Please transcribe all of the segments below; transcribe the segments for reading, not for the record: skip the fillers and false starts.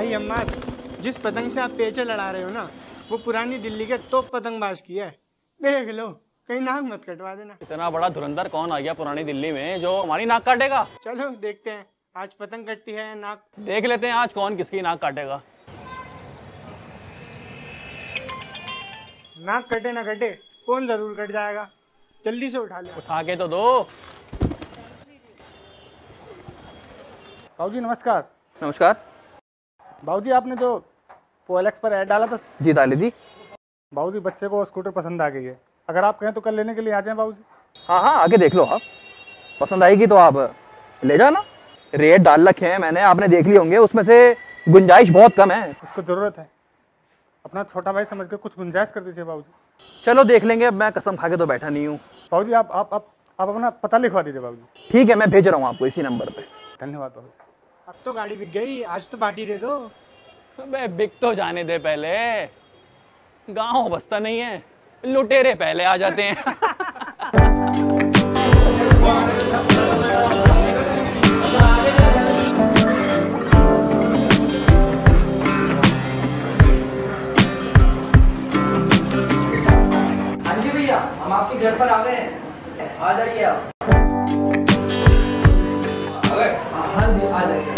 भाई अम्माद, जिस पतंग से आप पेचे लड़ा रहे हो ना, वो पुरानी दिल्ली के तोप पतंगबाज की है। देख लो, कहीं नाक मत कटवा देना। इतना बड़ा धुरंधर कौन आ गया पुरानी दिल्ली में जो हमारी नाक काटेगा? चलो देखते हैं आज पतंग कटती है या नाक। देख लेते हैं आज कौन किसकी नाक काटेगा। नाक कटे ना कटे, कौन जरूर कट जाएगा। जल्दी से उठा ले। उठा के तो दो। बाबूजी नमस्कार। नमस्कार। बाबूजी आपने जो OLX पर ऐड डाला था। जी डाली थी। बाबूजी बच्चे को स्कूटर पसंद आ गई है, अगर आप कहें तो कल लेने के लिए आ जाएं बाबूजी। हाँ हाँ आगे देख लो, आप पसंद आएगी तो आप ले जाना। रेट डाल रखे हैं मैंने, आपने देख लिए होंगे, उसमें से गुंजाइश बहुत कम है। उसको जरूरत है, अपना छोटा भाई समझ के कुछ गुंजाइश कर दीजिए बाबूजी। चलो देख लेंगे, अब मैं कसम खा के तो बैठा नहीं हूँ। बाबूजी आप अपना पता लिखवा दीजिए बाबूजी। ठीक है, मैं भेज रहा हूँ आपको इसी नंबर पे। धन्यवाद बाबूजी। अब तो गाड़ी बिक गई, आज तो पार्टी दे दो। अबे बिक तो जाने दे पहले, गाँव बसता नहीं है, लुटेरे पहले आ जाते हैं। हाँ जी भैया, हम आपके घर पर आ गए हैं, आ जाइए आप। हाँ जी आ जाइए।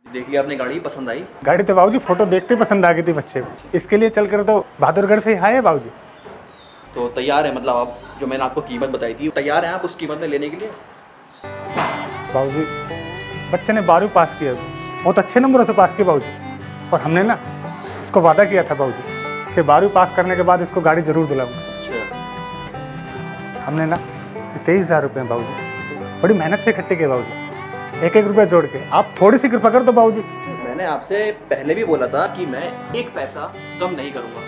देख लिया आपने गाड़ी, पसंद आई? गाड़ी तो बाबूजी फोटो देखते पसंद आ गई थी बच्चे को, इसके लिए चल कर तो बहादुरगढ़ से ही आए बाबूजी। तो तैयार है, मतलब आप जो मैंने आपको कीमत बताई थी तैयार हैं आप उस कीमत में लेने के लिए? बाबूजी बच्चे ने 12वीं पास किया, बहुत अच्छे नंबरों से पास किया बाबूजी, और हमने ना इसको वादा किया था बाबूजी कि 12वीं पास करने के बाद इसको गाड़ी जरूर दिलाऊंगा। अच्छा। हमने ना 23,000 रुपये बाबूजी बड़ी मेहनत से इकट्ठे किए बाबूजी, एक एक रुपया जोड़ के। आप थोड़ी सी कृपा कर दो बाबूजी। मैंने आपसे पहले भी बोला था कि मैं एक पैसा कम नहीं करूंगा।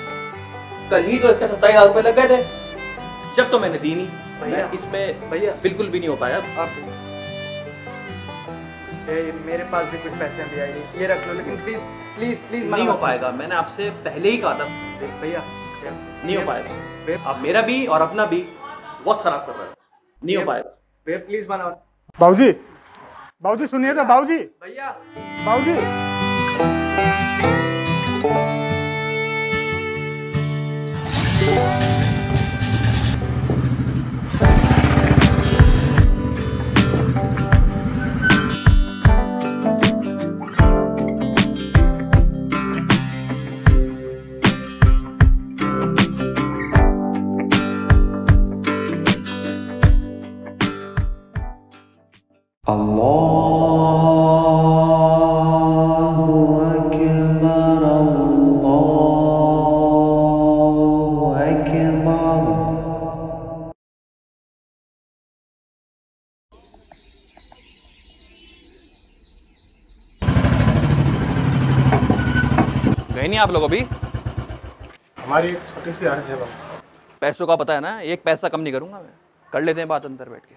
कल ही तो इसके 27,000 रुपये लग गए थे, जब तो मैंने दी नहीं। मैं इसमें भैया बिल्कुल भी नहीं हो पाया। आप मेरे पास भी कुछ पैसे हैं भैया, ये रख लो, लेकिन प्लीज प्लीज प्लीज नहीं हो पाएगा, मैंने आपसे पहले ही कहा था। भैया नहीं हो पाएगा, आप मेरा भी और अपना भी वक्त खराब कर रहे हैं। नहीं हो पाएगा भैया, प्लीज बनाओ। बाबूजी बाबूजी सुनिए तो बाबूजी। भैया बाबूजी गए नहीं आप लोग अभी? हमारी एक छोटी सी अर्ज है बाबू। पैसों का पता है ना, एक पैसा कम नहीं करूंगा मैं। कर लेते हैं बात अंदर बैठ के।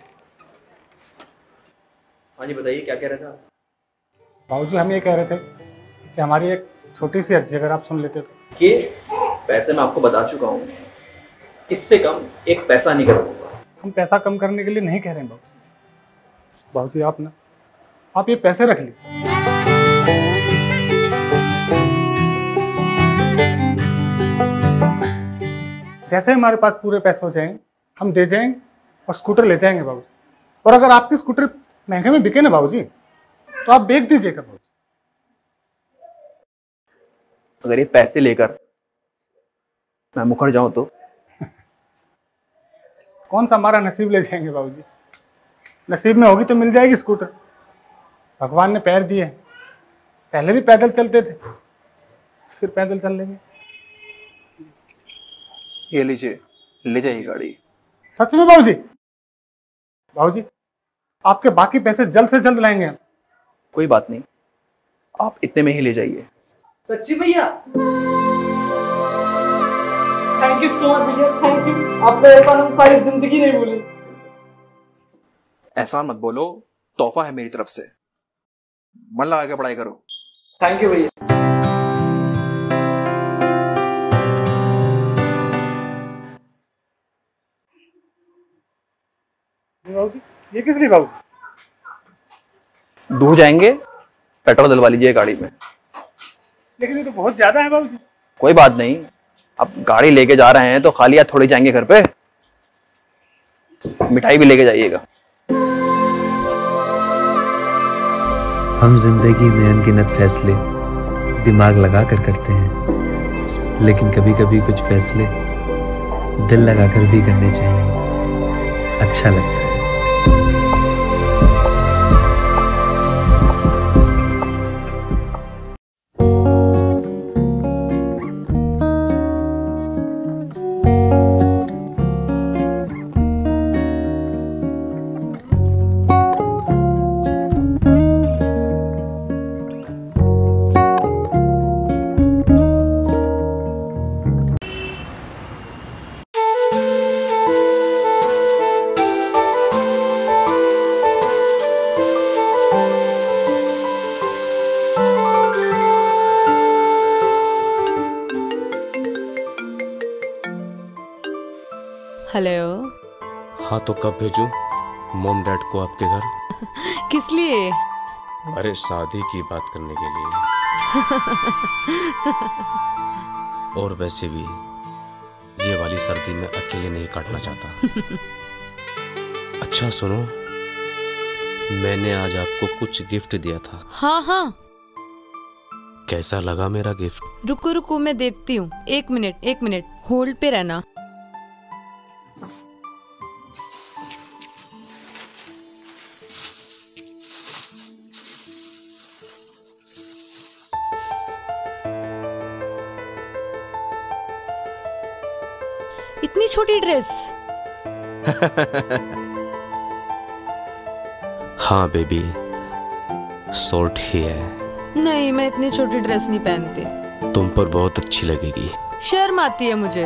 हाँ जी बताइए, क्या कह रहे थे आप? बाबूजी हम ये कह रहे थे कि हमारी एक छोटी सी अर्जी अगर आप सुन लेते तो। कि पैसे मैं आपको बता चुका हूँ, इससे कम एक पैसा नहीं करूंगा। हम पैसा कम करने के लिए नहीं कह रहे हैं बाबूजी। बाबूजी आप ये पैसे रख लीजिए। जैसे हमारे पास पूरे पैसे हो जाएंगे हम दे जाएंगे और स्कूटर ले जाएंगे बाबूजी। और अगर आपकी स्कूटर महंगे में बिके ना बाबूजी तो आप बेच दीजिएगा बाबूजी। अगर ये पैसे लेकर मैं मुकर जाऊं तो? कौन सा हमारा नसीब ले जाएंगे बाबूजी, नसीब में होगी तो मिल जाएगी स्कूटर। भगवान ने पैर दिए, पहले भी पैदल चलते थे, फिर पैदल चल लेंगे। ये लीजिए, ले जाइए गाड़ी। सच में बाबूजी? बाबूजी आपके बाकी पैसे जल्द से जल्द लाएंगे हम। कोई बात नहीं, आप इतने में ही ले जाइए। सच्ची भैया? थैंक यू सो मच भैया, थैंक यू। आपका एहसान हम सारी जिंदगी नहीं भूलेंगे। एहसान मत बोलो, तोहफा है मेरी तरफ से। मन लगा के पढ़ाई करो। थैंक यू भैया। बाबूजी, ये किस लिए बाबूजी? दूर जाएंगे, पेट्रोल डलवा लीजिए गाड़ी में। लेकिन ये तो बहुत ज्यादा है बाबूजी। कोई बात नहीं, अब गाड़ी लेके जा रहे हैं तो खाली हाथ थोड़ी जाएंगे घर पे। मिठाई भी लेके जाइएगा। हम जिंदगी में अनगिनत फैसले दिमाग लगा कर करते हैं, लेकिन कभी कभी कुछ फैसले दिल लगाकर भी करने चाहिए। अच्छा लगता है। हेलो। हाँ तो कब भेजूं मॉम डैड को आपके घर? किस लिए? अरे शादी की बात करने के लिए। और वैसे भी ये वाली सर्दी में अकेले नहीं काटना चाहता। अच्छा सुनो, मैंने आज आपको कुछ गिफ्ट दिया था। हाँ हाँ। कैसा लगा मेरा गिफ्ट? रुको रुको, मैं देखती हूँ। एक मिनट होल्ड पे रहना। इतनी छोटी ड्रेस? हाँ बेबी, शॉर्ट ही है। नहीं, मैं इतनी छोटी ड्रेस नहीं पहनती। तुम पर बहुत अच्छी लगेगी। शर्म आती है मुझे।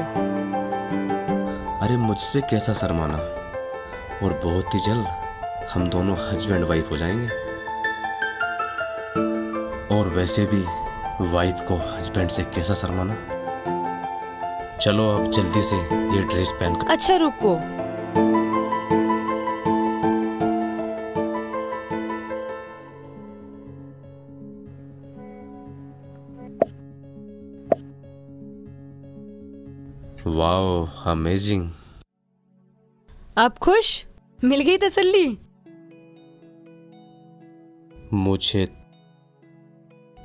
अरे मुझसे कैसा शर्माना, और बहुत ही जल्द हम दोनों हस्बैंड वाइफ हो जाएंगे। और वैसे भी वाइफ को हस्बैंड से कैसा शर्माना। चलो अब जल्दी से ये ड्रेस पहन कर। अच्छा रुको। Wow, amazing. आप खुश? मिल गई तसल्ली? मुझे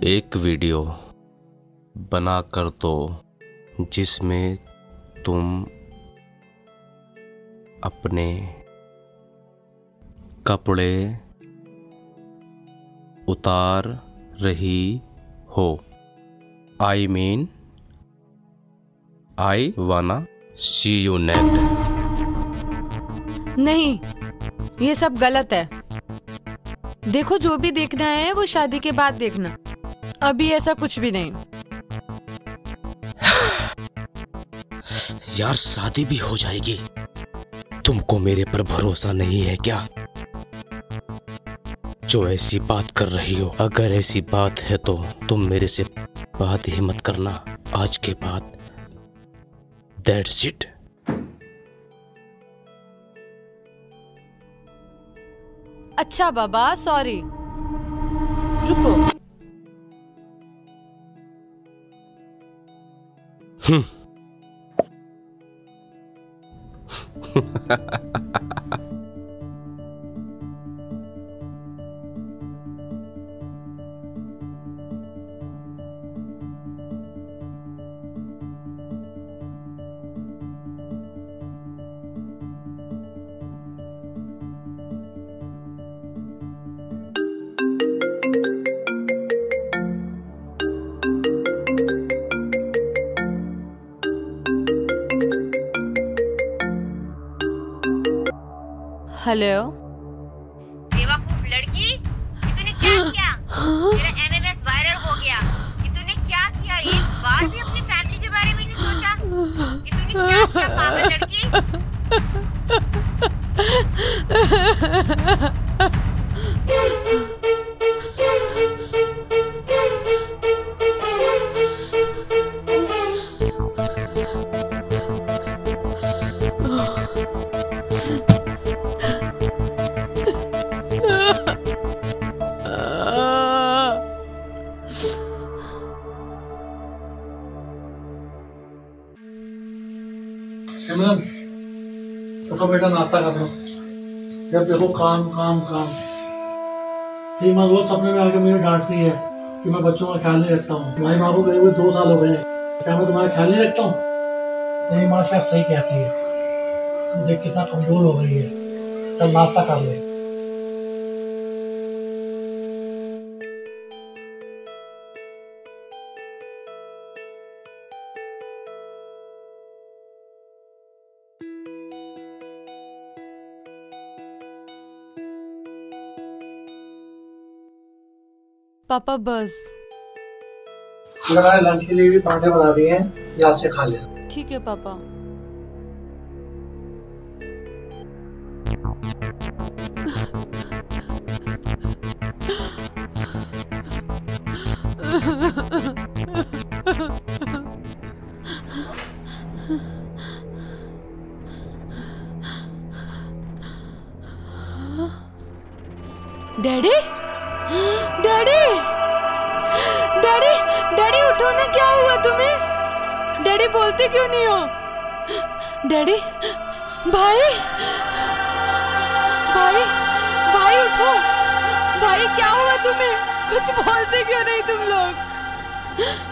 एक वीडियो बना कर दो जिसमें तुम अपने कपड़े उतार रही हो। आई मीन आई वाना सी यू नेक्ड। नहीं, ये सब गलत है। देखो, जो भी देखना है वो शादी के बाद देखना। अभी ऐसा कुछ भी नहीं। यार शादी भी हो जाएगी, तुमको मेरे पर भरोसा नहीं है क्या? जो ऐसी बात कर रही हो, अगर ऐसी बात है तो तुम मेरे से बात ही मत करना आज के बाद। That's it. अच्छा बाबा, सॉरी। रुको। हेलो। बेवकूफ लड़की, कि तूने क्या किया? मेरा MMS वायरल हो गया। कि तूने क्या किया? एक बार भी अपनी फैमिली के बारे में नहीं सोचा? कि तूने क्या किया पागल लड़की? उठो बेटा, नाश्ता कर लो। जब देखो काम काम काम। तेरी माँ रोज सपने में आके मुझे डांटती है कि मैं बच्चों का ख्याल नहीं रखता हूँ। तुम्हारी माँ को गए हुए 2 साल हो गए, क्या मैं तुम्हारा ख्याल नहीं रखता हूँ? तेरी माँ शायद सही कहती है, तुम देख कितना कमजोर हो गई है। चल नाश्ता कर ले। पापा बस। मैंने लंच के लिए भी पराठे बना दिए हैं, याद से खा लेना। ठीक है पापा। डैडी, डैडी, डैडी, डैडी उठो ना, क्या हुआ तुम्हें? डैडी बोलते क्यों नहीं हो? डैडी, भाई, भाई, भाई उठो, भाई क्या हुआ तुम्हें? कुछ बोलते क्यों नहीं तुम लोग?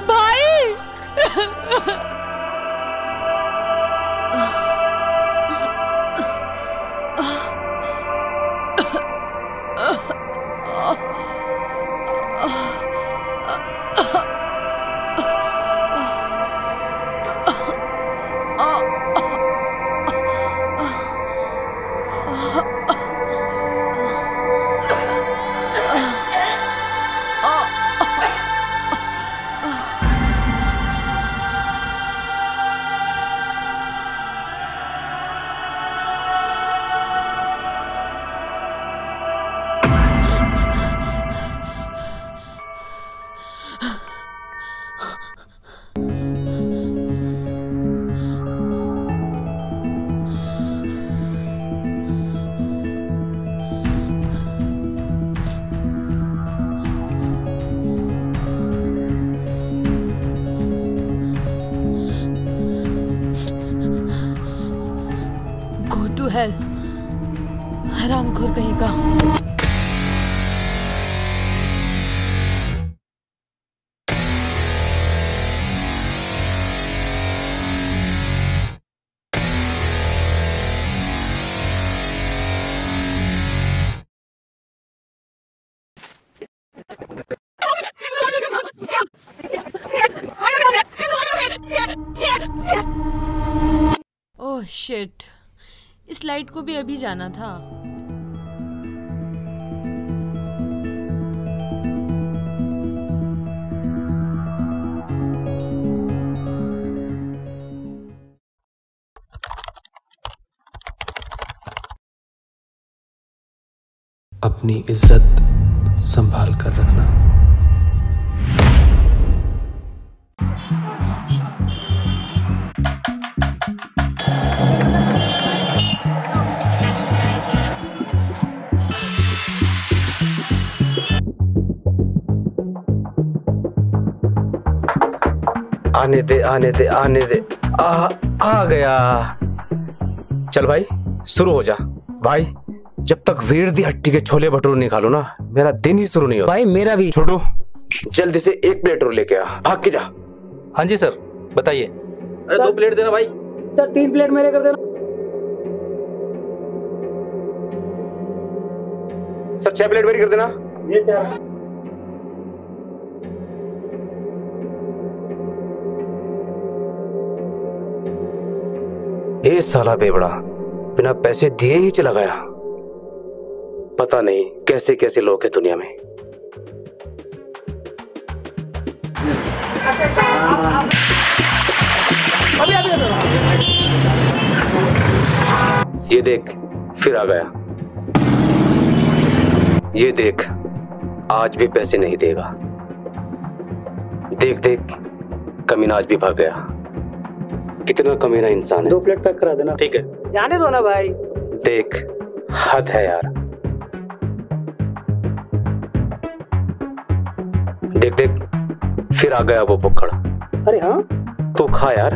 भाई हेल, हरामखोर कहीं का। ओह शिट, इस लाइट को भी अभी जाना था। अपनी इज्जत संभाल कर रखना। आने दे आने दे आने दे। आ गया। चल भाई शुरू हो जा। भाई जब तक वीर दी हट्टी के छोले भटूरे नहीं खा लो ना, मेरा दिन ही शुरू नहीं होता। भाई मेरा भी। छोटू जल्दी से 1 प्लेट और लेके आ, भाग के जा। हाँ जी सर, बताइए। अरे 2 प्लेट देना भाई। सर 3 प्लेट मेरे कर देना। सर 6 प्लेट मेरी कर देना। ये क्या? ये साला बेवड़ा बिना पैसे दिए ही चला गया। पता नहीं कैसे कैसे लोग हैं दुनिया में। ये देख फिर आ गया। ये देख आज भी पैसे नहीं देगा। देख देख कमीना आज भी भाग गया। कितना कमीना इंसान है। 2 प्लेट पैक करा देना। ठीक है जाने दो ना भाई। देख हद है यार। देख देख फिर आ गया वो बुक्कड़। अरे हाँ तू खा यार।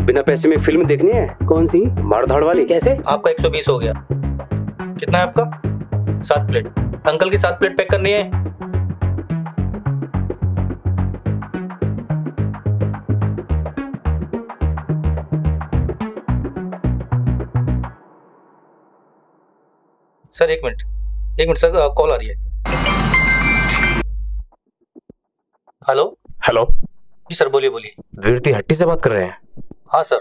बिना पैसे में फिल्म देखनी है? कौन सी? मार धाड़ वाली। कैसे? आपका 120 हो गया। कितना है आपका? 7 प्लेट। अंकल की 7 प्लेट पैक करनी है। सर एक मिनट सर, कॉल आ रही है। Hello hello. जी सर, बोलिए। वीरती हट्टी से बात कर रहे हैं? हाँ सर,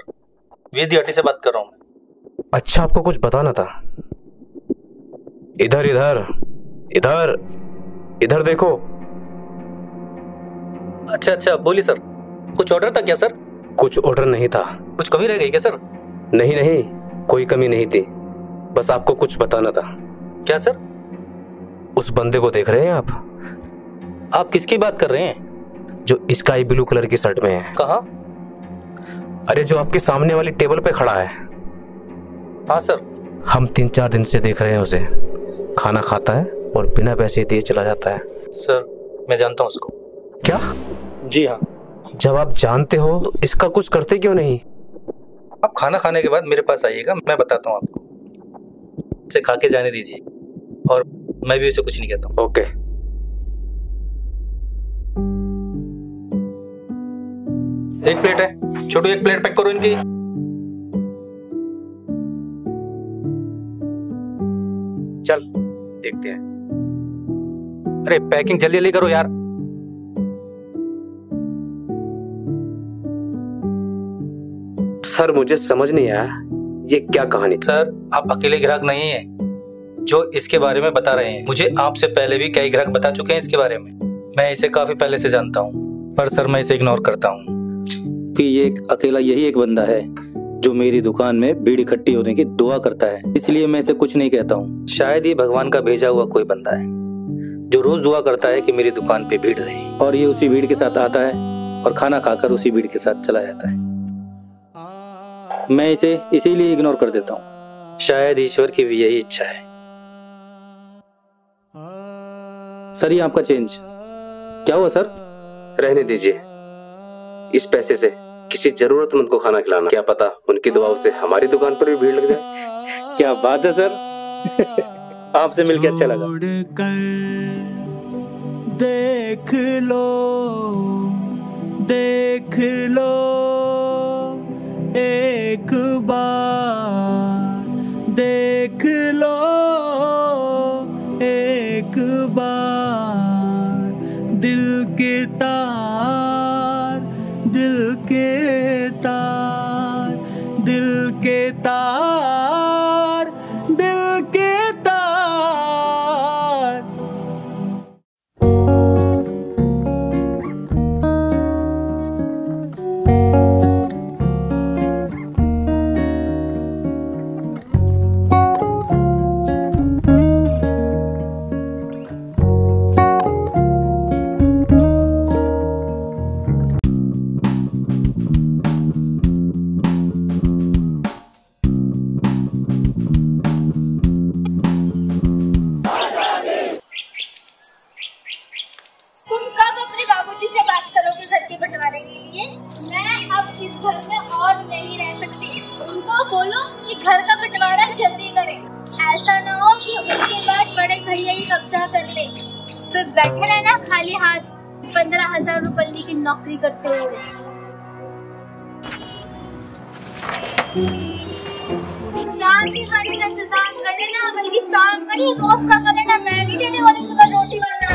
वीरती हट्टी से बात कर रहा हूँ मैं। अच्छा, आपको कुछ बताना था। इधर इधर इधर इधर देखो। अच्छा, बोलिए सर। कुछ ऑर्डर था क्या सर? कुछ ऑर्डर नहीं था। कुछ कमी रह गई क्या सर? नहीं, कोई कमी नहीं थी, बस आपको कुछ बताना था। क्या सर? उस बंदे को देख रहे हैं आप? आप किसकी बात कर रहे हैं? जो स्काई ब्लू कलर की शर्ट में है। कहाँ? अरे जो आपके सामने वाली टेबल पे खड़ा है। हाँ सर। हम 3-4 दिन से देख रहे हैं उसे। खाना खाता है और बिना पैसे दिए चला जाता है। सर मैं जानता हूँ उसको। क्या? जी हाँ। जब आप जानते हो तो इसका कुछ करते क्यों नहीं? आप खाना खाने के बाद मेरे पास आइएगा, मैं बताता हूँ आपको। इसे खा के जाने दीजिए, और मैं भी उसे कुछ नहीं कहता हूँ। ओके। एक प्लेट है छोटू, 1 प्लेट पैक करो इनकी। चल देखते हैं। अरे पैकिंग जल्दी करो यार। सर मुझे समझ नहीं आया, ये क्या कहानी? सर आप अकेले ग्राहक नहीं हैं जो इसके बारे में बता रहे हैं। मुझे आपसे पहले भी कई ग्राहक बता चुके हैं इसके बारे में। मैं इसे काफी पहले से जानता हूँ, पर सर मैं इसे इग्नोर करता हूँ कि ये अकेला यही एक बंदा है जो मेरी दुकान में भीड़ इकट्ठी होने की दुआ करता है, इसलिए मैं इसे कुछ नहीं कहता हूँ। शायद ये भगवान का भेजा हुआ कोई बंदा है जो रोज दुआ करता है कि मेरी दुकान पे भीड़ रहे, और ये उसी भीड़ के साथ आता है और खाना खाकर उसी भीड़ के साथ चला जाता है। मैं इसे इसीलिए इग्नोर कर देता हूँ, शायद ईश्वर की भी यही इच्छा है। सर ये आपका चेंज। क्या हुआ सर? रहने दीजिए। इस पैसे से किसी जरूरतमंद को खाना खिलाना, क्या पता उनकी दुआओं से हमारी दुकान पर भी भीड़ लग जाए। क्या बात है सर। आपसे मिलके अच्छा लगा। देख लो एक बार, देख लो एक बार, दिल के तार, दिल के तार, दिल के तार, दिल के तार। बोलो कि घर का बंटवारा जल्दी करें, ऐसा ना हो कि उसके बाद बड़े भैया ही कब्जा कर ले, फिर बैठे रहना खाली हाथ 15,000 रुपये की नौकरी करते हुए। शाम के खाने का इंतजाम कर लेना, बल्कि शाम का नहीं रोज का कर लेना। मैं नहीं देने वाली सुबह रोटी बनाना।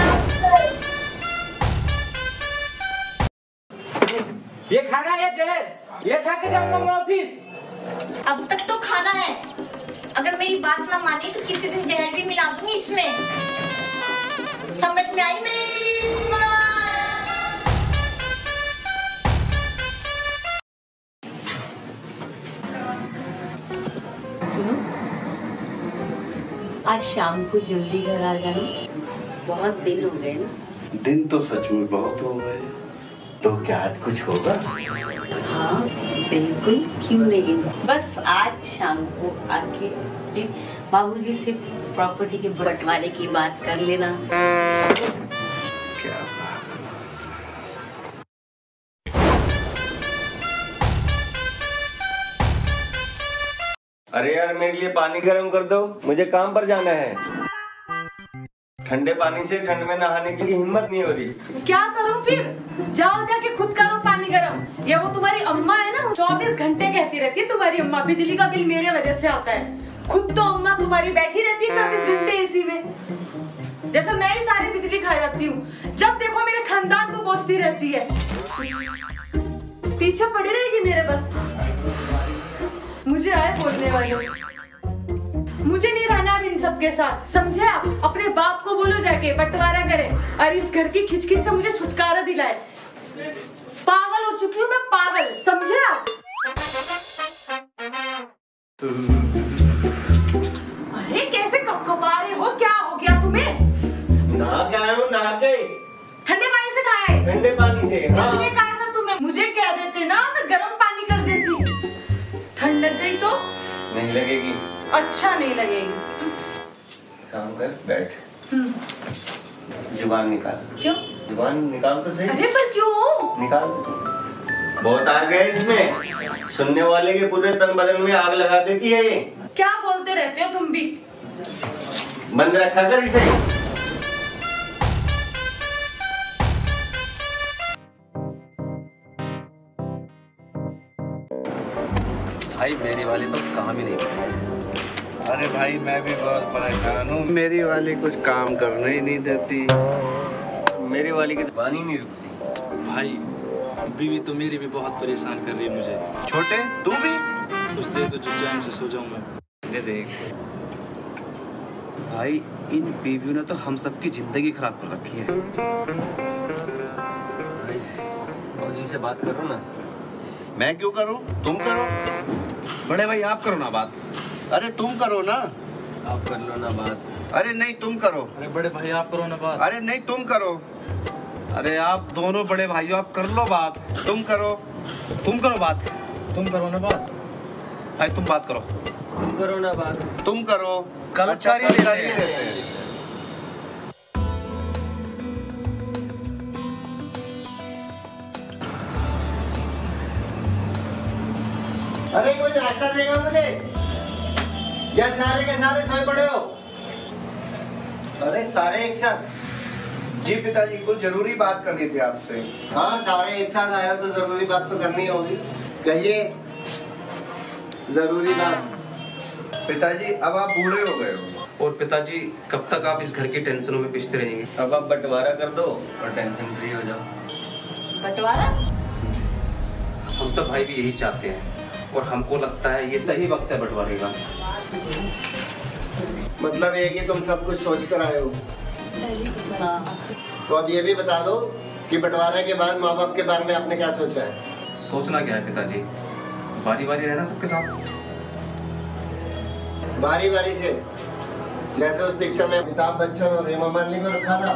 ये खाना है जहर, ये खा के जाऊंगा मैं ऑफिस। अब तक तो खाना है, अगर मेरी बात ना मानी तो किसी दिन जहर भी मिला दूंगी इसमें। समझ में आई मेरी बात? सुनो, आज शाम को जल्दी घर आ जाना, बहुत दिन हो गए ना। दिन तो सच में बहुत हो गए, तो क्या आज कुछ होगा? हाँ बिल्कुल, क्यों नहीं। बस आज शाम को आके बाबूजी से प्रॉपर्टी के बंटवारे की बात कर लेना। क्या बात। अरे यार मेरे लिए पानी गर्म कर दो, मुझे काम पर जाना है। ठंडे पानी से ठंड में नहाने की हिम्मत नहीं हो रही। क्या करूं फिर? जाओ जाके खुद करो पानी गरम। ये वो तुम्हारी अम्मा है ना, 24 घंटे कहती रहती है तुम्हारी अम्मा बिजली का बिल मेरे वजह से आता है। खुद तो अम्मा तुम्हारी बैठी रहती है 24 घंटे एसी में, जैसे मैं ही सारी बिजली खा जाती हूँ। जब देखो मेरे खानदान को बोसती रहती है, पीछे पड़ी रहेगी मेरे। बस मुझे आए बोलने वाले, मुझे नहीं रहना अब इन सबके साथ, समझे आप? अपने बाप को बोलो जाके बंटवारा करे और इस घर की खिचखिच से मुझे छुटकारा दिलाए। पागल हो चुकी हूँ मैं, पागल, समझे आप? अरे कैसे कपकपा रहे हो, क्या हो गया तुम्हें? नहा के आया हूँ, नहा के। ठंडे पानी से नहाए? ठंडे पानी से, हाँ। इसलिए कहा था तुम्हें, मुझे कह देते ना मैं गर्म पानी कर देती। ठंड लग गई तो? नहीं लगेगी। अच्छा नहीं लगेगी। काम कर, बैठ। जुबान निकाल। क्यों? जुबान निकाल तो सही। अरे पर क्यों? निकाल। बहुत आग है इसमें, सुनने वाले के पूरे तन बदन में आग लगा देती है ये। क्या बोलते रहते हो तुम भी? बंद रखा कर इसे। भाई मेरी वाली तो काम ही नहीं करती। अरे भाई मैं भी बहुत परेशान हूँ, मेरी वाली कुछ काम करने ही नहीं देती। मेरी वाली की जबान ही नहीं रुकती। भाई बीवी तो मेरी भी बहुत परेशान कर रही है मुझे। छोटे तू भी कुछ दे दो जो चैन से सो जाऊं मैं। दे देख भाई, इन बीवियों ने तो हम सबकी जिंदगी खराब कर रखी है। भाई से बात करो ना। मैं क्यों करूं? तुम करो। बड़े भाई आप करो ना बात। अरे तुम करो ना। आप कर लो ना बात। अरे नहीं तुम करो। अरे बड़े भाई आप करो ना बात। अरे नहीं तुम करो। अरे आप दोनों बड़े भाइयों आप कर लो बात। तुम करो। तुम करो बात। तुम करो ना बात। भाई तुम बात करो। तुम करो ना बात। तुम करो। कल अच्छा, कर ही लेते हैं। अरे कोई नाश्ता देगा मुझे? या सारे के सारे सोए पड़े हो? अरे सारे एक साथ? जी पिताजी कुछ जरूरी बात करनी थी आपसे। हाँ सारे एक साथ आया तो जरूरी बात तो करनी होगी, कहिए जरूरी बात। पिताजी अब आप बूढ़े हो गए हो। और पिताजी कब तक आप इस घर की टेंशनों में पिसते रहेंगे? अब आप बंटवारा कर दो और टेंशन फ्री हो जाओ। बंटवारा? हम सब भाई भी यही चाहते हैं और हमको लगता है ये सही वक्त है बंटवारे का। मतलब ये कि तुम सब कुछ सोच कर आए हो। तो अब ये भी बता दो कि बंटवारे के बाद माँ बाप के बारे में आपने क्या सोचा है? सोचना क्या है पिताजी, बारी बारी रहना सबके साथ। बारी बारी से, जैसे उस पिक्चर में अमिताभ बच्चन और हेमा मालिनी को रखा था,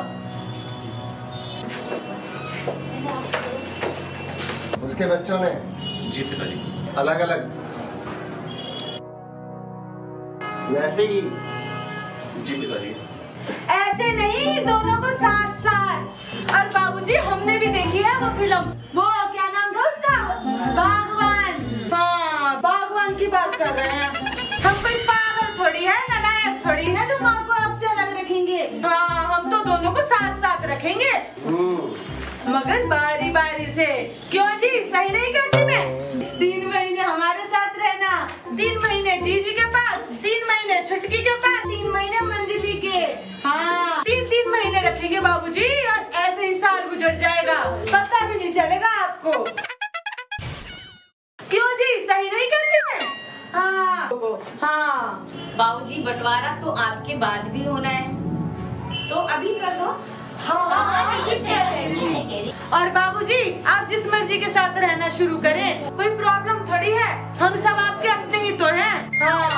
उसके बच्चों ने जी पिताजी अलग अलग, वैसे ही जी पिताजी। ऐसे नहीं, दोनों को साथ साथ। और बाबूजी हमने भी देखी है वो फिल्म, वो क्या नाम था उसका, बागवान। हाँ बागवान की बात कर रहे हैं हम। कोई पागल थोड़ी है, नालायक थोड़ी है जो माँ को आपसे अलग रखेंगे। हाँ हम तो दोनों को साथ साथ रखेंगे, मगर बारी बारी से। क्यों जी, सही नहीं कहती मैं? 3 महीने हमारे साथ रहना, 3 महीने जीजी के पास, 3 महीने छुटकी के पास, 3 महीने मंजिली के। हाँ 3-3 महीने रखेंगे बाबूजी, और ऐसे ही साल गुजर जाएगा, पता भी नहीं चलेगा आपको। क्यों जी, सही नहीं कहती मैं? हाँ हाँ। बाबूजी बंटवारा तो आपके बाद भी होना है, तो अभी कर दो। और बाबूजी आप जिस मर्जी के साथ रहना शुरू करें, कोई प्रॉब्लम थोड़ी है, हम सब आपके अपने ही तो हैं। हाँ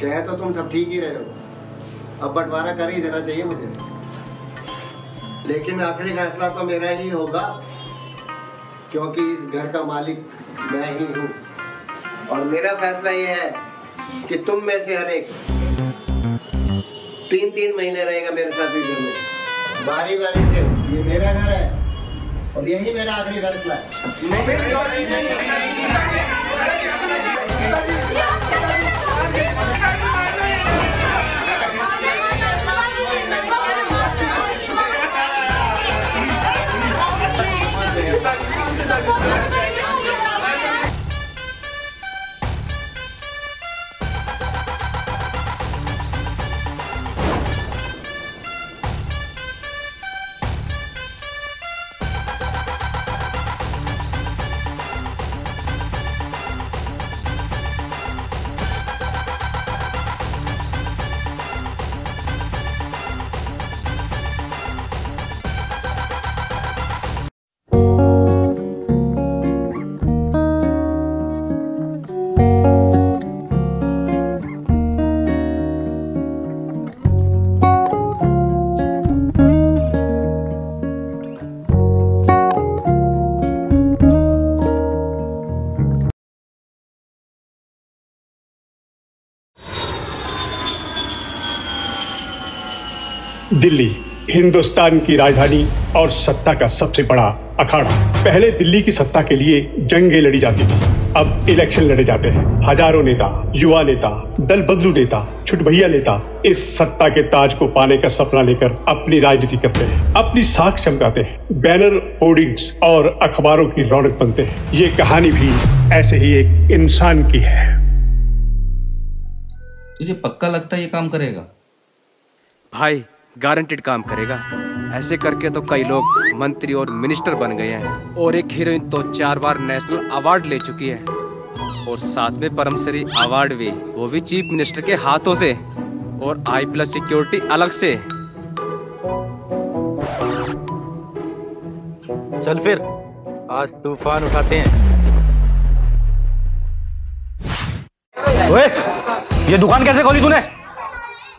कहे तो तुम सब ठीक ही रहे हो, अब बंटवारा कर ही देना चाहिए मुझे, लेकिन आखिरी फैसला तो मेरा ही होगा, क्योंकि इस घर का मालिक मैं ही हूँ। और मेरा फैसला ये है कि तुम में से हर एक 3-3 महीने रहेगा मेरे साथ इस घर में, बारी बारी से। ये मेरा घर है और यही मेरा आखिरी फैसला है। दिल्ली हिंदुस्तान की राजधानी और सत्ता का सबसे बड़ा अखाड़ा। पहले दिल्ली की सत्ता के लिए जंगें लड़ी जाती थी, अब इलेक्शन लड़े जाते हैं। हजारों नेता, युवा नेता, दल बदलू नेता, छुटभैया नेता इस सत्ता के ताज को पाने का सपना लेकर अपनी राजनीति करते हैं, अपनी साख चमकाते हैं, बैनर, होर्डिंग्स और अखबारों की रौनक बनते हैं। ये कहानी भी ऐसे ही एक इंसान की है। तुझे पक्का लगता है ये काम करेगा? भाई गारंटेड काम करेगा। ऐसे करके तो कई लोग मंत्री और मिनिस्टर बन गए हैं, और एक हीरोइन तो 4 बार नेशनल अवार्ड ले चुकी है, और साथ में पद्मश्री अवार्ड भी, वो भी चीफ मिनिस्टर के हाथों से, और I+ सिक्योरिटी अलग से। चल फिर आज तूफान उठाते हैं। ओए, ये दुकान कैसे खोली तूने?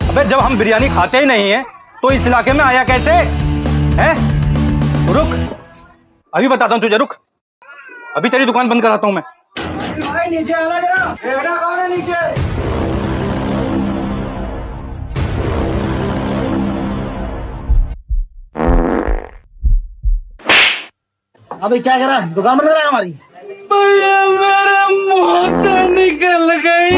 अबे जब हम बिरयानी खाते ही नहीं है तो इस इलाके में आया कैसे? हैं? रुक, अभी बताता हूँ तुझे, रुक। अभी तेरी दुकान बंद कराता हूँ मैं। भाई नीचे आना जरा, एड़ा कौन है नीचे? अभी क्या करा? दुकान बंद करा हमारी? भैया मेरा मुंह से निकल गई।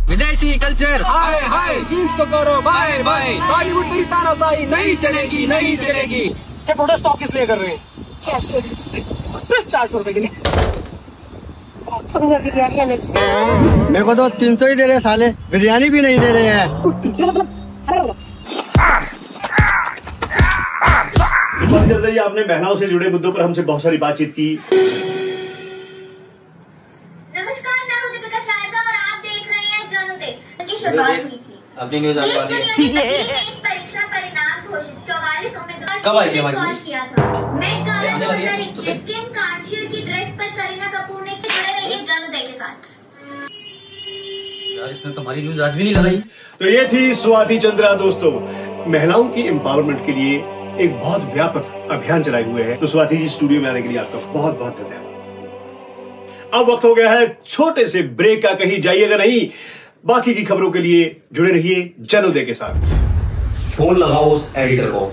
विदेशी कल्चर हाय हाय, जीन्स को करो बाय बाय, बॉलीवुड तेरी तानाशाही नहीं चलेगी, नहीं चलेगी। ये प्रोडक्ट स्टॉक किस लिए कर रहे हैं? 400 सिर्फ 400 रुपए के लिए। बिरयानी अलग से। मेरे को तो 300 ही दे रहे साले, बिरयानी भी नहीं दे रहे हैं। आपने महिलाओं से जुड़े मुद्दों पर हमसे बहुत सारी बातचीत की। नमस्कार, मैं हूं दीपिका शारदा और आप देख रहे हैं जानू दे की शुरुआत हुई थी। अपनी न्यूज आने वाली है। परीक्षा परिणाम घोषित, 44 उम्मीदवार कब आई थी हमारी न्यूज? किया था। मैं कल 2021 किम कार्डशियर की ड्रेस पर करीना कपूर ने जुड़े रहिए जानू दे के साथ। यार इसने तुम्हारी न्यूज आज भी नहीं लगाई। तो ये थी स्वाति चंद्रा। दोस्तों, महिलाओं की एम्पावरमेंट के लिए एक बहुत व्यापक अभियान चलाए हुए हैं। तो स्वाति जी, स्टूडियो में आने के लिए आपका बहुत बहुत धन्यवाद। अब वक्त हो गया है छोटे से ब्रेक का, कहीं जाइएगा नहीं। बाकी की खबरों के लिए जुड़े रहिए जनोदय के साथ। फोन लगाओ उस एडिटर को।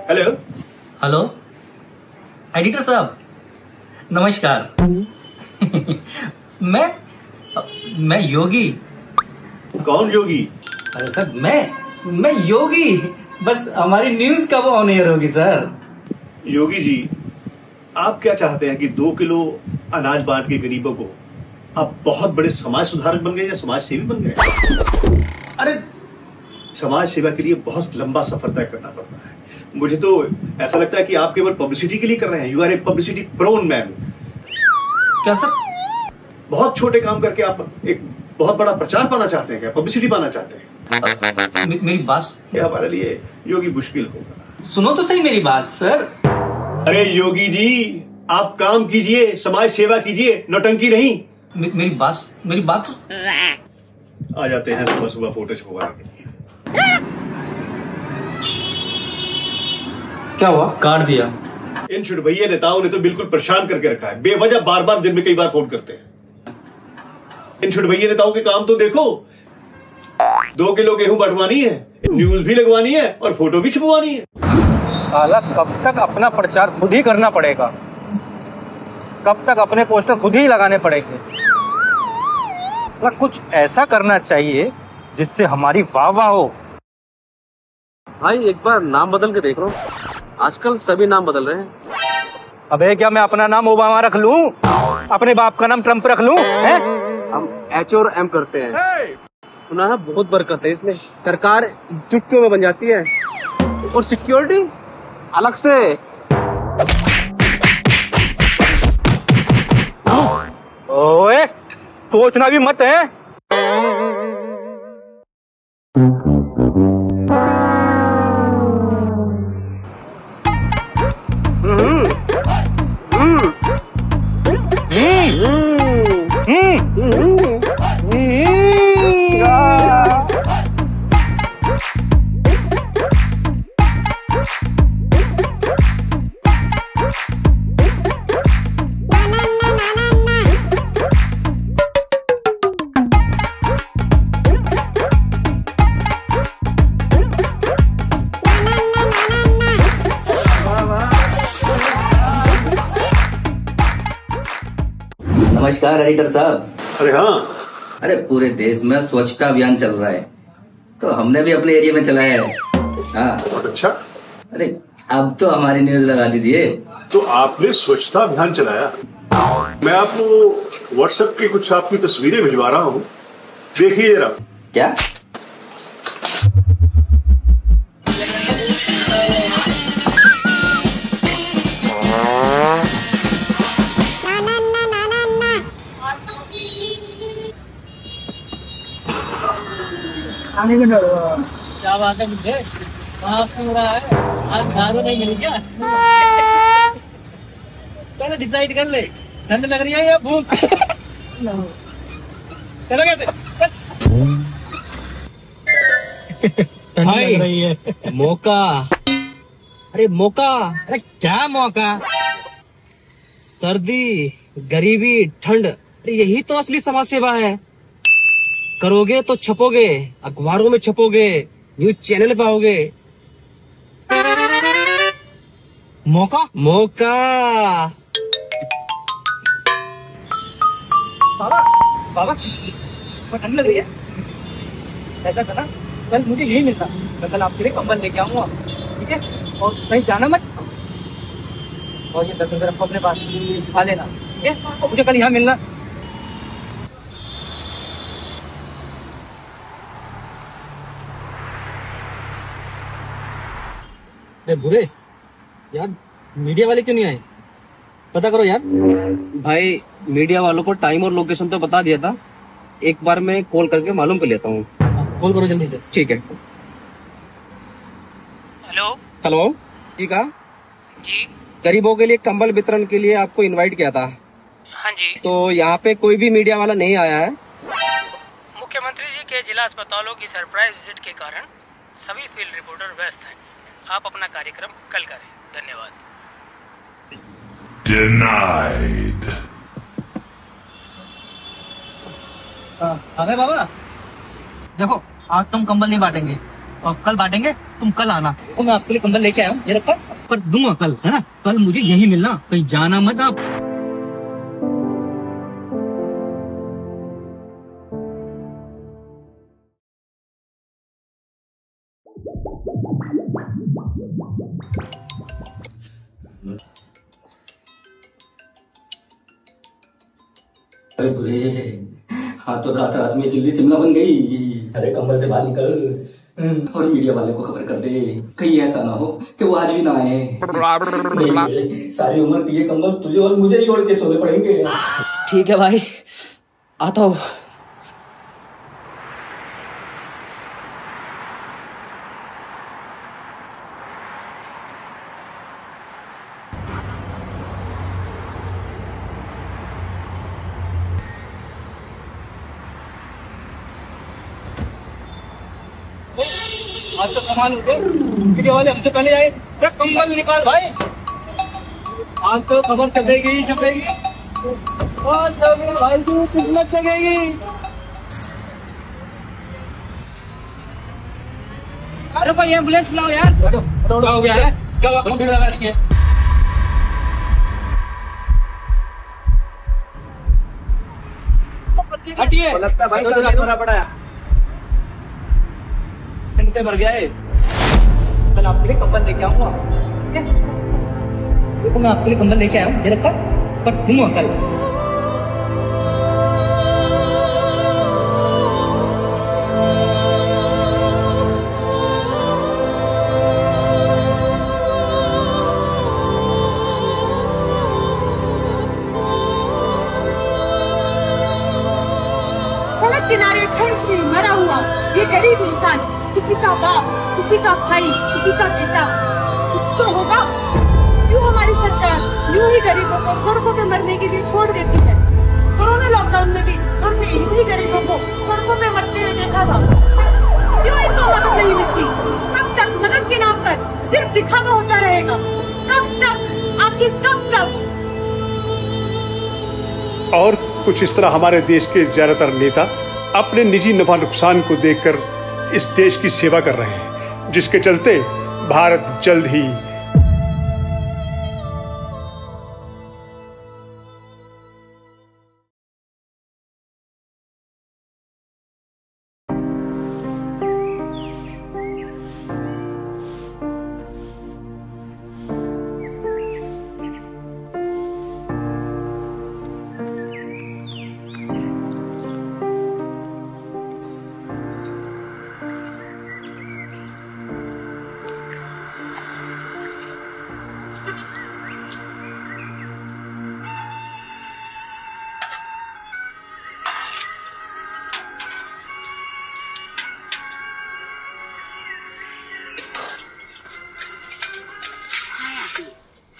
हेलो हेलो, एडिटर साहब नमस्कार। मैं योगी। कौन योगी? अरे सर मैं योगी। बस हमारी न्यूज कब ऑन एयर होगी सर? योगी जी, आप क्या चाहते हैं कि 2 किलो अनाज बांट के गरीबों को आप बहुत बड़े समाज सुधारक बन गए या समाज सेवी बन गए? अरे समाज सेवा के लिए बहुत लंबा सफर तय करना पड़ता है। मुझे तो ऐसा लगता है कि आप केवल पब्लिसिटी के लिए कर रहे हैं। You are a publicity prone man. क्या सर? बहुत छोटे काम करके आप एक बहुत बड़ा प्रचार पाना चाहते हैं क्या? पब्लिसिटी पाना चाहते हैं? मेरी बात ये हमारे लिए योगी मुश्किल होगा। सुनो तो सही मेरी बात सर। अरे योगी जी, आप काम कीजिए, समाज सेवा कीजिए, नौटंकी नहीं। मेरी बात आ जाते हैं सुबह सुबह फोटो छपवाने के लिए। क्या हुआ? काट दिया। इन छुटभैया नेताओं ने तो बिल्कुल परेशान करके रखा है। बेवजह बार बार दिन में कई बार फोन करते हैं। इन छुटभैया नेताओं के काम तो देखो। 2 किलो गेहूं बंटवानी है, न्यूज भी लगवानी है और फोटो भी छपवानी है। साला कब तक अपना प्रचार खुद ही करना पड़ेगा? कब तक अपने पोस्टर खुद ही लगाने पड़ेंगे? कुछ ऐसा करना चाहिए जिससे हमारी वाह वाह हो। भाई एक बार नाम बदल के देख लो, आजकल सभी नाम बदल रहे हैं। अबे क्या मैं अपना नाम ओबामा रख लूं? अपने बाप का नाम ट्रंप रख लूं? हम H और M करते हैं। सुना है बहुत बरकत है इसमें, सरकार चुटकियों में बन जाती है और सिक्योरिटी अलग से। ओए सोचना भी मत है। नमस्कार एडिटर साहब। अरे हाँ। अरे पूरे देश में स्वच्छता अभियान चल रहा है, तो हमने भी अपने एरिया में चलाया है। हाँ। अच्छा। अरे अब तो हमारी न्यूज लगा दीजिए। तो आपने स्वच्छता अभियान चलाया? मैं आपको व्हाट्सएप की कुछ आपकी तस्वीरें भिजवा रहा हूँ, देखिए जरा। क्या? क्या बात है मुझे हो रहा है, आज दारू नहीं मिली क्या? पहले डिसाइड कर ले, ठंड लग रही है या भूख? चलो कहते ठंड लग रही है। मौका, अरे मौका, अरे क्या मौका? सर्दी, गरीबी, ठंड, अरे यही तो असली समाज सेवा है। करोगे तो छपोगे, अखबारों में छपोगे, न्यूज चैनल पे आओगे। मौका मौका। बाबा बाबा ठंड लग रही है, ऐसा करना कल मुझे यही मिलता, मैं कल आपके लिए कंबल लेके आऊंगा, ठीक है? और कहीं जाना मत, और ये 10 रुपये रखो अपने पास, खा लेना, ठीक है? और मुझे कल यहाँ मिलना। अरे बुरे यार, मीडिया वाले क्यों नहीं आए? पता करो यार। भाई मीडिया वालों को टाइम और लोकेशन तो बता दिया था, एक बार मैं कॉल करके मालूम कर लेता हूँ। कॉल करो जल्दी से। ठीक है। हेलो हेलो जी का जी, गरीबों के लिए कंबल वितरण के लिए आपको इनवाइट किया था। हाँ जी। तो यहाँ पे कोई भी मीडिया वाला नहीं आया है। मुख्यमंत्री जी के जिला अस्पतालों की सरप्राइज विजिट के कारण सभी फील्ड रिपोर्टर व्यस्त हैं। आप अपना कार्यक्रम कल करें। धन्यवाद। Denied. आ गए बाबा। देखो आज तुम कंबल नहीं बांटेंगे और कल बांटेंगे, तुम कल आना। तो मैं आपके लिए कंबल लेके आया हूँ, ये रखा, पर दूंगा कल, है ना? कल मुझे यही मिलना, कहीं जाना मत आप। अरे बुरे, हाँ तो रात रात में दिल्ली शिमला बन गई। अरे कंबल से बाहर निकल और मीडिया वाले को खबर कर दे, कहीं ऐसा ना हो कि वो आज भी ना आए। नहीं, सारी उम्र पिए कंबल तुझे और मुझे ही ओढ़ के सोने पड़ेंगे। ठीक है भाई, आता हूँ। आज तो कमाल हो गया, मीडिया वाले हमसे पहले आए। अरे कंबल निकाल भाई, आज तो खबर छपेगी छपेगी, और भाई की किस्मत लगेगी। अरे कोई एम्बुलेंस बुलाओ यार। क्या हो गया है? क्या हुआ? भीड़ लगा रही है। हटिए, लगता है भाई का धोना पड़ा है, से मर गया है। कल आपके लिए कंबल लेके आऊंगा, ठीक है? देखो मैं आपके लिए कंबल लेके आया हूँ, ये रखा, पर दूंगा कल। सड़क किनारे ठंड से मरा हुआ ये गरीब इंसान, किसी का बाप, किसी का भाई, किसी का बेटा, कुछ तो होगा। क्यों हमारी सरकार यूं ही गरीबों को सड़कों पे मरने के लिए छोड़ देती है? कोरोना लॉकडाउन में भी हमने यूं ही गरीबों को सड़कों पे मरते हुए देखा था। क्यों इनको मदद नहीं मिलती? कब तक मदद के नाम पर सिर्फ दिखावा होता रहेगा? कब तक, आखिर कब तक? और कुछ इस तरह हमारे देश के ज्यादातर नेता अपने निजी नफा नुकसान को देखकर इस देश की सेवा कर रहे हैं, जिसके चलते भारत जल्द ही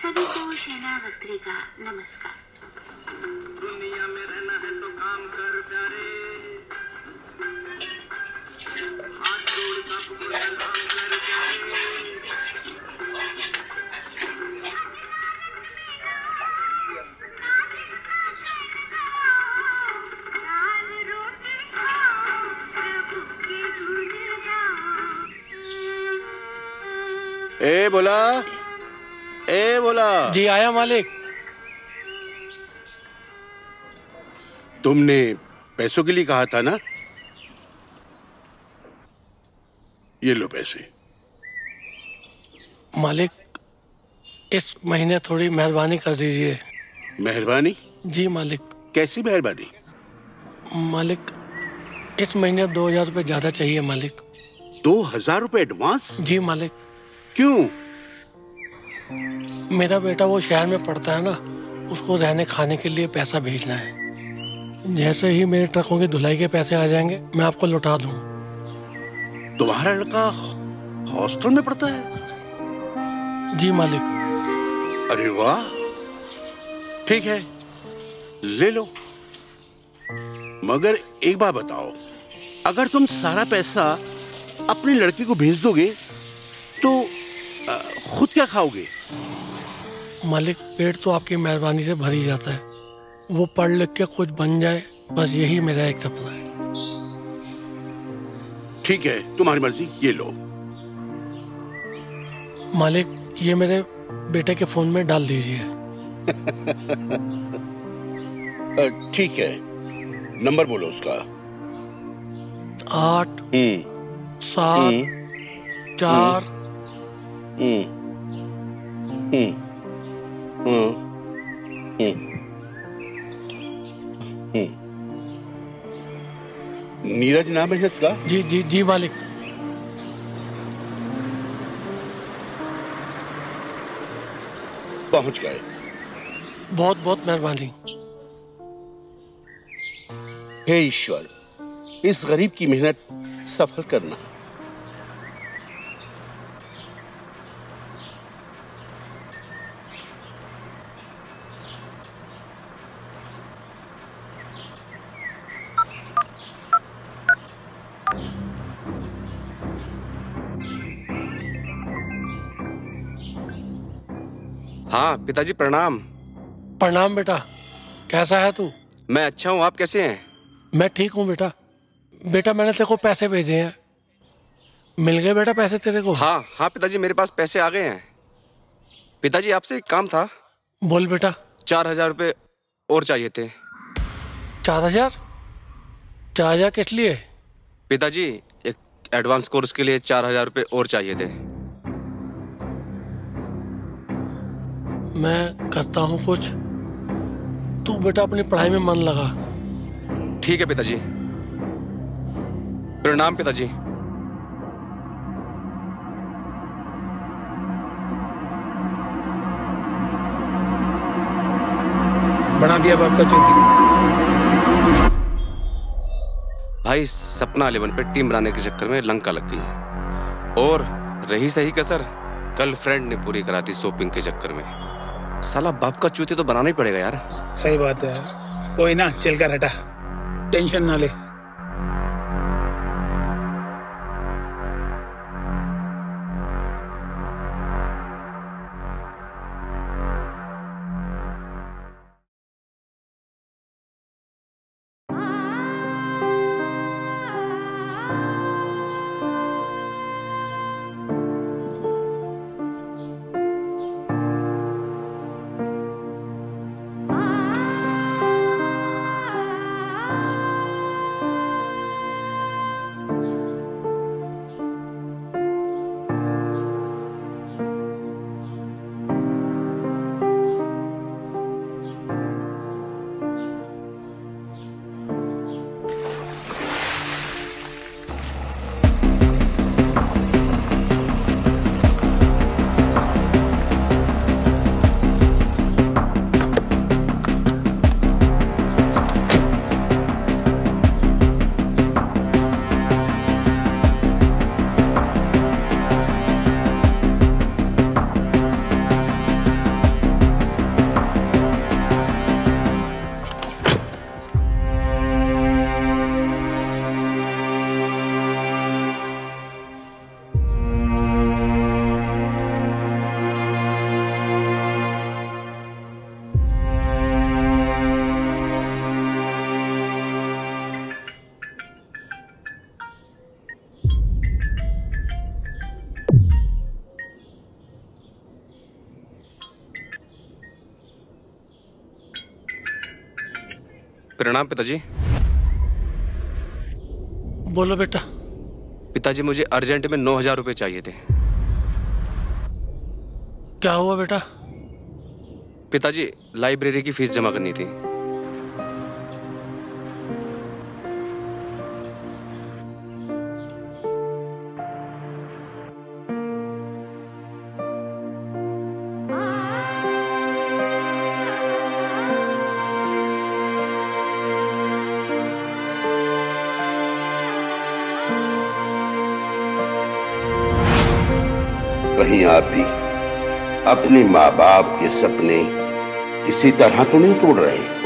सभी को सेना वक्री का नमस्कार। दुनिया में रहना है तो काम कर प्यारे, हाथ जोड़ सबको सलाम कर प्यारे। ए बोला जी आया मालिक। तुमने पैसों के लिए कहा था ना? ये लो पैसे। मालिक इस महीने थोड़ी मेहरबानी कर दीजिए। मेहरबानी? जी मालिक। कैसी मेहरबानी? मालिक इस महीने 2000 रुपये ज्यादा चाहिए मालिक। 2000 रुपये एडवांस? जी मालिक। क्यों? मेरा बेटा वो शहर में पढ़ता है ना, उसको रहने खाने के लिए पैसा भेजना है। जैसे ही मेरे ट्रकों की धुलाई के पैसे आ जाएंगे मैं आपको लौटा दूँ। तुम्हारा लड़का हॉस्टल में पढ़ता है? जी मालिक। अरे वाह, ठीक है ले लो। मगर एक बात बताओ, अगर तुम सारा पैसा अपनी लड़की को भेज दोगे तो खुद क्या खाओगे? मालिक पेट तो आपकी मेहरबानी से भर ही जाता है। वो पढ़ लिख के कुछ बन जाए, बस यही मेरा एक सपना है। ठीक है तुम्हारी मर्जी, ये लो। मालिक ये मेरे बेटे के फोन में डाल दीजिए। ठीक है, नंबर बोलो उसका। 8 7 4 नीरज नाम है इसका? जी जी जी मालिक। पहुंच गए। बहुत बहुत मेहरबानी। हे ईश्वर, इस गरीब की मेहनत सफल करना। हाँ पिताजी प्रणाम। प्रणाम बेटा, कैसा है तू? मैं अच्छा हूँ, आप कैसे हैं? मैं ठीक हूँ बेटा। बेटा मैंने तेरे को पैसे भेजे हैं, मिल गए बेटा पैसे तेरे को? हाँ हाँ पिताजी मेरे पास पैसे आ गए हैं। पिताजी आपसे एक काम था। बोल बेटा। 4000 रुपये और चाहिए थे। 4000? 4000 किस लिए? पिताजी एक एडवांस कोर्स के लिए 4000 रुपये और चाहिए थे। मैं करता हूँ कुछ, तू बेटा अपनी पढ़ाई में मन लगा। ठीक है पिताजी। प्रणाम पिताजी। बना दिया बाप का चौथी। भाई सपना 11 पे टीम बनाने के चक्कर में लंका लग गई, और रही सही कसर गर्लफ्रेंड ने पूरी करा दी शॉपिंग के चक्कर में। साला बाप का चूती तो बनाना ही पड़ेगा यार। सही बात है यार। कोई ना, चल कर हटा, टेंशन ना ले। प्रणाम पिताजी। बोलो बेटा। पिताजी मुझे अर्जेंट में 9,000 रुपए चाहिए थे। क्या हुआ बेटा? पिताजी लाइब्रेरी की फीस जमा करनी थी। कहीं आप भी अपने माँ बाप के सपने किसी तरह तो नहीं तोड़ रहे?